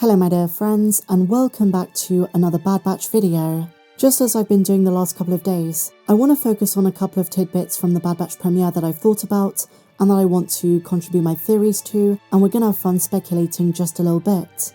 Hello my dear friends, and welcome back to another Bad Batch video. Just as I've been doing the last couple of days, I want to focus on a couple of tidbits from the Bad Batch premiere that I've thought about and that I want to contribute my theories to, and we're going to have fun speculating just a little bit.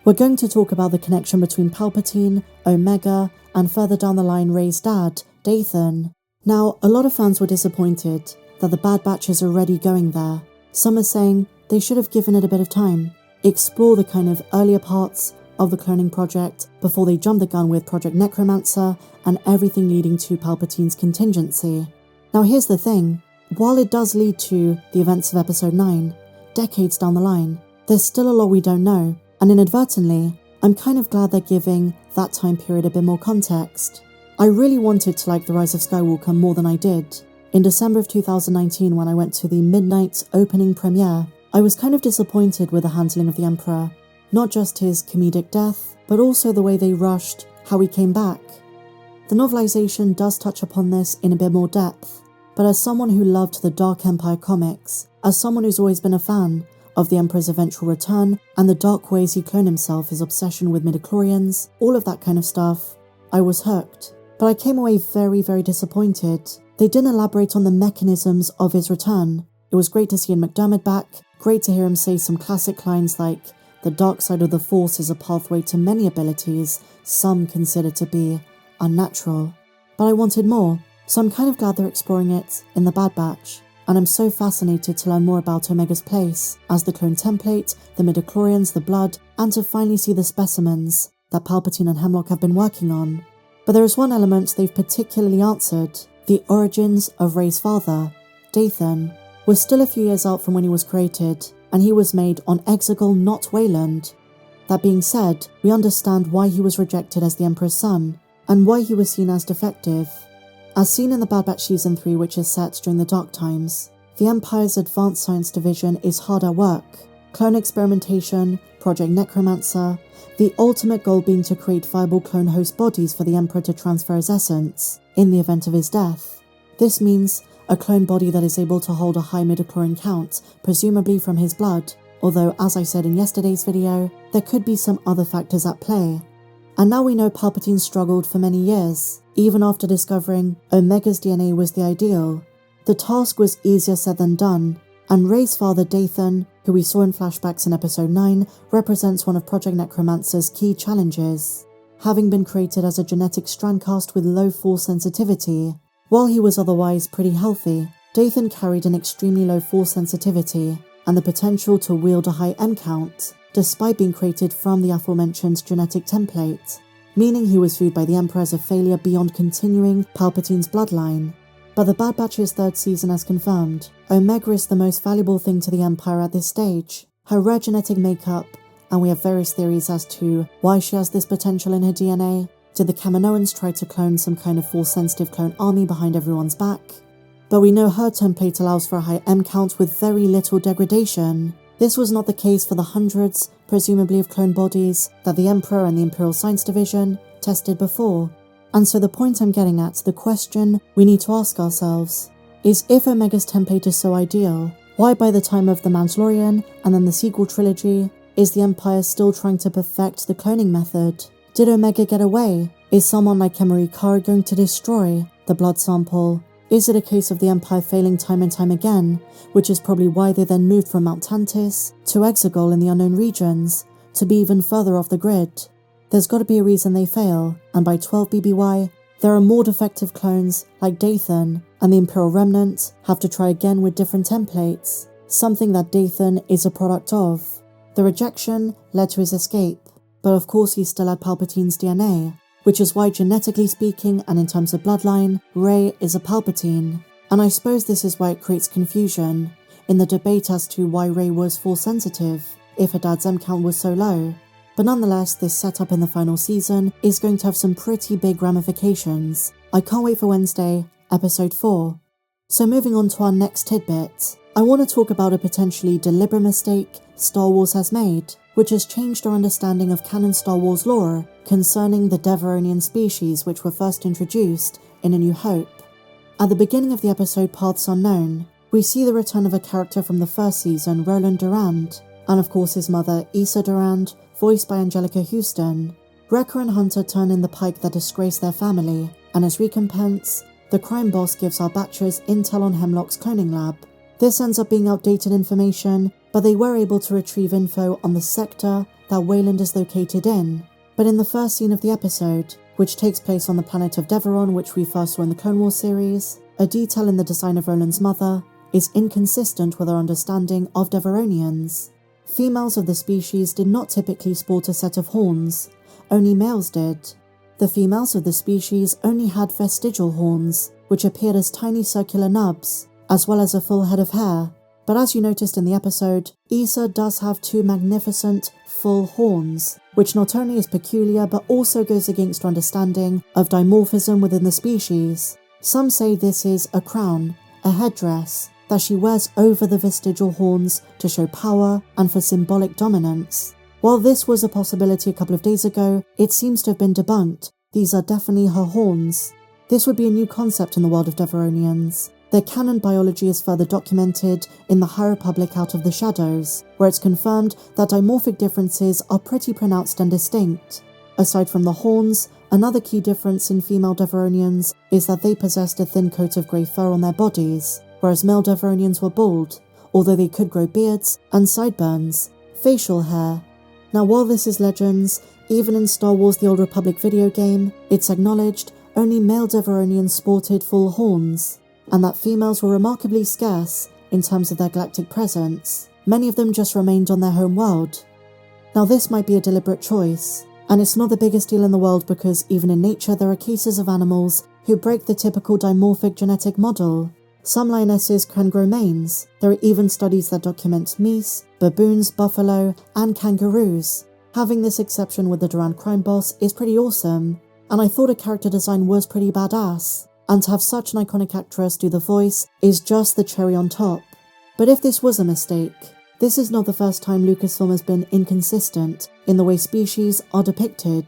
We're going to talk about the connection between Palpatine, Omega, and further down the line Rey's dad, Dathan. Now, a lot of fans were disappointed that the Bad Batch is already going there. Some are saying they should have given it a bit of time. Explore the kind of earlier parts of the cloning project before they jump the gun with Project Necromancer and everything leading to Palpatine's contingency. Now here's the thing, while it does lead to the events of episode 9, decades down the line, there's still a lot we don't know, and inadvertently, I'm kind of glad they're giving that time period a bit more context. I really wanted to like The Rise of Skywalker more than I did. In December of 2019, when I went to the midnight opening premiere, I was kind of disappointed with the handling of the Emperor, not just his comedic death, but also the way they rushed how he came back. The novelization does touch upon this in a bit more depth, but as someone who loved the Dark Empire comics, as someone who's always been a fan of the Emperor's eventual return and the dark ways he cloned himself, his obsession with midichlorians, all of that kind of stuff, I was hooked. But I came away very, very disappointed. They didn't elaborate on the mechanisms of his return. It was great to see Ian McDiarmid back, great to hear him say some classic lines like, "The dark side of the Force is a pathway to many abilities some consider to be unnatural." But I wanted more, so I'm kind of glad they're exploring it in the Bad Batch, and I'm so fascinated to learn more about Omega's place as the clone template, the midichlorians, the blood, and to finally see the specimens that Palpatine and Hemlock have been working on. But there is one element they've particularly answered, the origins of Rey's father, Dathan. We're still a few years out from when he was created, and he was made on Exegol, not Wayland. That being said, we understand why he was rejected as the Emperor's son, and why he was seen as defective. As seen in the Bad Batch Season 3, which is set during the Dark Times, the Empire's Advanced Science Division is hard at work. Clone experimentation, Project Necromancer, the ultimate goal being to create viable clone host bodies for the Emperor to transfer his essence, in the event of his death. This means a clone body that is able to hold a high midichlorian count, presumably from his blood, although as I said in yesterday's video, there could be some other factors at play. And now we know Palpatine struggled for many years, even after discovering Omega's DNA was the ideal. The task was easier said than done, and Rey's father Dathan, who we saw in flashbacks in episode 9, represents one of Project Necromancer's key challenges. Having been created as a genetic strandcast with low force sensitivity, while he was otherwise pretty healthy, Dathan carried an extremely low force sensitivity and the potential to wield a high M count, despite being created from the aforementioned genetic template, meaning he was viewed by the Emperor as a failure beyond continuing Palpatine's bloodline. But the Bad Batch's third season has confirmed, Omega is the most valuable thing to the Empire at this stage. Her rare genetic makeup, and we have various theories as to why she has this potential in her DNA. Did the Kaminoans try to clone some kind of force-sensitive clone army behind everyone's back? But we know her template allows for a high M count with very little degradation. This was not the case for the hundreds, presumably of clone bodies, that the Emperor and the Imperial Science Division tested before. And so the point I'm getting at, the question we need to ask ourselves, is if Omega's template is so ideal, why by the time of The Mandalorian and then the sequel trilogy, is the Empire still trying to perfect the cloning method? Did Omega get away? Is someone like Emery Carr going to destroy the blood sample? Is it a case of the Empire failing time and time again, which is probably why they then moved from Mt Tantiss to Exegol in the unknown regions, to be even further off the grid? There's got to be a reason they fail, and by 12 BBY, there are more defective clones like Dathan, and the Imperial Remnant have to try again with different templates, something that Dathan is a product of. The rejection led to his escape, but of course he still had Palpatine's DNA, which is why genetically speaking and in terms of bloodline, Rey is a Palpatine. And I suppose this is why it creates confusion in the debate as to why Rey was force sensitive if her dad's M count was so low. But nonetheless, this setup in the final season is going to have some pretty big ramifications. I can't wait for Wednesday, episode 4. So moving on to our next tidbit, I want to talk about a potentially deliberate mistake Star Wars has made, which has changed our understanding of canon Star Wars lore concerning the Devaronian species which were first introduced in A New Hope. At the beginning of the episode Paths Unknown, we see the return of a character from the first season, Durand, and of course his mother, Issa Durand, voiced by Angelica Houston. Wrecker and Hunter turn in the pike that disgraced their family, and as recompense, the crime boss gives our Batchers intel on Hemlock's cloning lab. This ends up being outdated information, but they were able to retrieve info on the sector that Wayland is located in. But in the first scene of the episode, which takes place on the planet of Devaron, which we first saw in the Clone Wars series, a detail in the design of Roland's mother is inconsistent with our understanding of Devaronians. Females of the species did not typically sport a set of horns, only males did. The females of the species only had vestigial horns, which appeared as tiny circular nubs, as well as a full head of hair. But as you noticed in the episode, Issa does have 2 magnificent, full horns, which not only is peculiar but also goes against our understanding of dimorphism within the species. Some say this is a crown, a headdress, that she wears over the vestigial horns to show power and for symbolic dominance. While this was a possibility a couple of days ago, it seems to have been debunked. These are definitely her horns. This would be a new concept in the world of Devaronians. Their canon biology is further documented in the High Republic Out of the Shadows, where it's confirmed that dimorphic differences are pretty pronounced and distinct. Aside from the horns, another key difference in female Devaronians is that they possessed a thin coat of grey fur on their bodies, whereas male Devaronians were bald, although they could grow beards and sideburns, facial hair. Now while this is legends, even in Star Wars The Old Republic video game, it's acknowledged only male Devaronians sported full horns, and that females were remarkably scarce in terms of their galactic presence. Many of them just remained on their home world. Now this might be a deliberate choice, and it's not the biggest deal in the world because even in nature there are cases of animals who break the typical dimorphic genetic model. Some lionesses can grow manes. There are even studies that document meese, baboons, buffalo, and kangaroos. Having this exception with the Durand crime boss is pretty awesome, and I thought a character design was pretty badass, and to have such an iconic actress do the voice is just the cherry on top. But if this was a mistake, this is not the first time Lucasfilm has been inconsistent in the way species are depicted.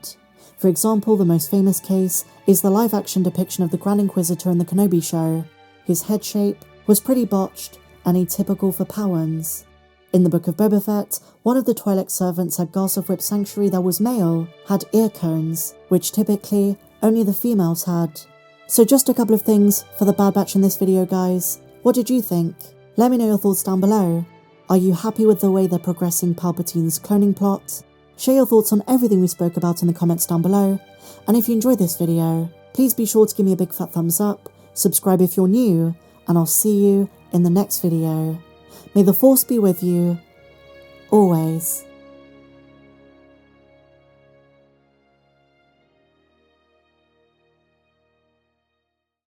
For example, the most famous case is the live-action depiction of the Grand Inquisitor in the Kenobi show. His head shape was pretty botched and atypical for Powans. In the Book of Boba Fett, one of the Twi'lek servants at Garth of Whip Sanctuary that was male had ear cones, which typically only the females had. So just a couple of things for the Bad Batch in this video, guys. What did you think? Let me know your thoughts down below. Are you happy with the way they're progressing Palpatine's cloning plot? Share your thoughts on everything we spoke about in the comments down below. And if you enjoyed this video, please be sure to give me a big fat thumbs up, subscribe if you're new, and I'll see you in the next video. May the Force be with you, always.